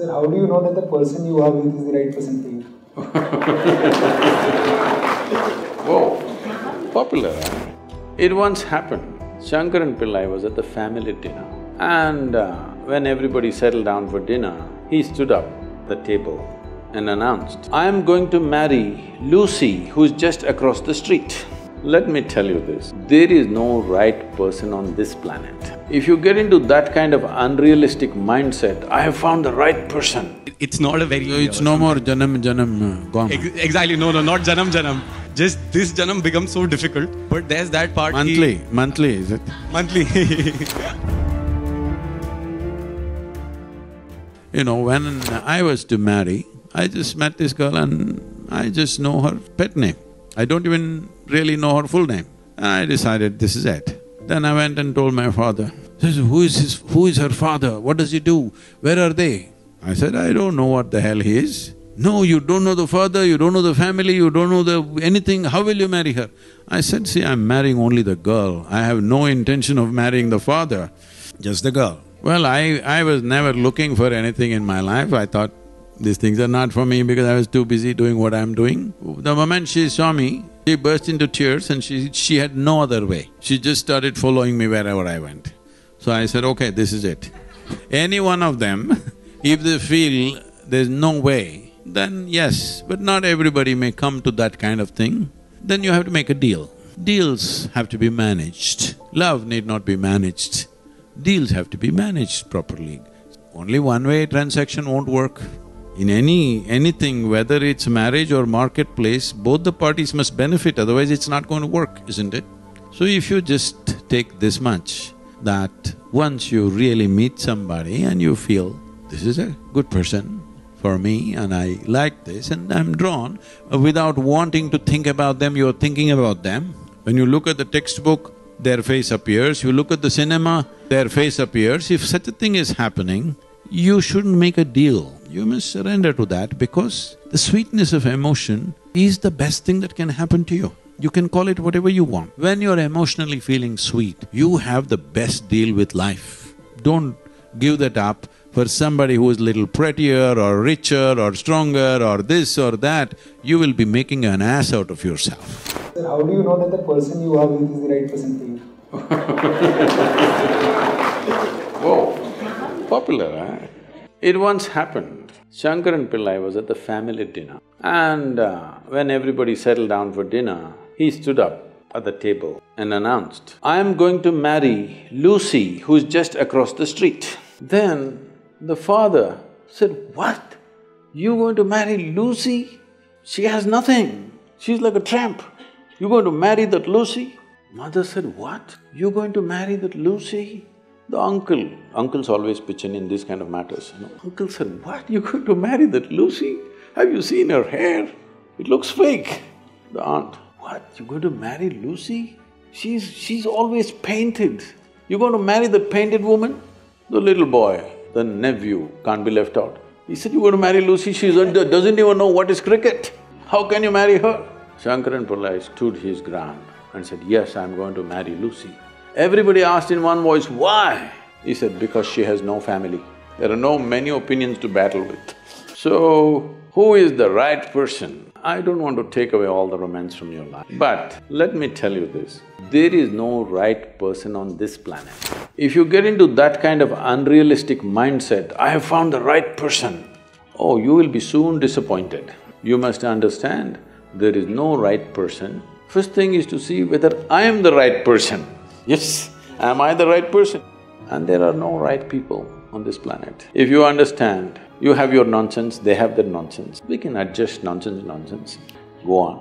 Sir, how do you know that the person you are with is the right person for you? Whoa, popular, huh? It once happened, Shankaran Pillai was at the family dinner and when everybody settled down for dinner, he stood up at the table and announced, "I am going to marry Lucy who's just across the street." Let me tell you this, there is no right person on this planet. If you get into that kind of unrealistic mindset, I have found the right person. It's not a very… It's no more janam gone. Exactly, no, not janam. Just this janam becomes so difficult, but there's that part… Monthly is it? Monthly. You know, when I was to marry, I just met this girl and I just know her pet name. I don't even really know her full name. And I decided this is it. Then I went and told my father. He said, who is her father? What does he do? Where are they? I said, I don't know what the hell he is. No, you don't know the father, you don't know the family, you don't know anything, how will you marry her? I said, see, I'm marrying only the girl. I have no intention of marrying the father, just the girl. Well, I was never looking for anything in my life. I thought, these things are not for me because I was too busy doing what I'm doing. The moment she saw me, she burst into tears and she had no other way. She just started following me wherever I went. So I said, okay, this is it. Any one of them, if they feel there's no way, then yes, but not everybody may come to that kind of thing. Then you have to make a deal. Deals have to be managed. Love need not be managed. Deals have to be managed properly. Only one-way transaction won't work. In anything, whether it's marriage or marketplace, both the parties must benefit, otherwise it's not going to work, isn't it? So if you just take this much, that once you really meet somebody and you feel, this is a good person for me and I like this and I'm drawn, without wanting to think about them, you're thinking about them. When you look at the textbook, their face appears, you look at the cinema, their face appears. If such a thing is happening, you shouldn't make a deal. You must surrender to that because the sweetness of emotion is the best thing that can happen to you. You can call it whatever you want. When you're emotionally feeling sweet, you have the best deal with life. Don't give that up for somebody who is little prettier or richer or stronger or this or that. You will be making an ass out of yourself. Sir, how do you know that the person you are with is the right person for you? Whoa, popular, huh? It once happened, Shankaran Pillai was at the family dinner and when everybody settled down for dinner, he stood up at the table and announced, "I am going to marry Lucy who's just across the street." Then the father said, "What? You going to marry Lucy? She has nothing, she's like a tramp. You're going to marry that Lucy?" Mother said, "What? You're going to marry that Lucy?" The uncles always pitch in this kind of matters, you know. Uncle said, "What? You're going to marry that Lucy? Have you seen her hair? It looks fake." The aunt, "What? You're going to marry Lucy? She's always painted. You're going to marry that painted woman?" The little boy, the nephew, can't be left out. He said, "You're going to marry Lucy, she doesn't even know what is cricket. How can you marry her?" Shankaran Pillai stood his ground and said, "Yes, I'm going to marry Lucy." Everybody asked in one voice, "Why?" He said, "Because she has no family. There are no many opinions to battle with." So, who is the right person? I don't want to take away all the romance from your life, but let me tell you this, there is no right person on this planet. If you get into that kind of unrealistic mindset, I have found the right person, oh, you will be soon disappointed. You must understand, there is no right person. First thing is to see whether I am the right person. Yes, am I the right person? And there are no right people on this planet. If you understand, you have your nonsense, they have their nonsense, we can adjust nonsense, go on.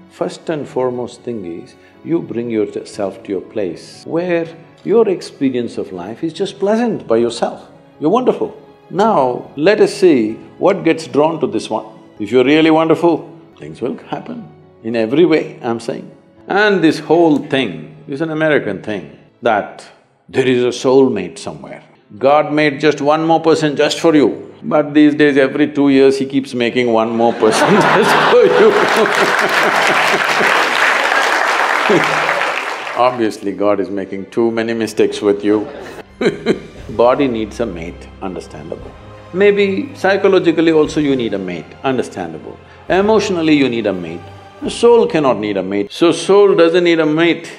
First and foremost thing is, you bring yourself to your place where your experience of life is just pleasant by yourself. You're wonderful. Now, let us see what gets drawn to this one. If you're really wonderful, things will happen in every way, I'm saying. And this whole thing is an American thing, that there is a soulmate somewhere. God made just one more person just for you, but these days every 2 years he keeps making one more person just for you. Obviously, God is making too many mistakes with you. Body needs a mate, understandable. Maybe psychologically also you need a mate, understandable. Emotionally you need a mate. The soul cannot need a mate. So soul doesn't need a mate.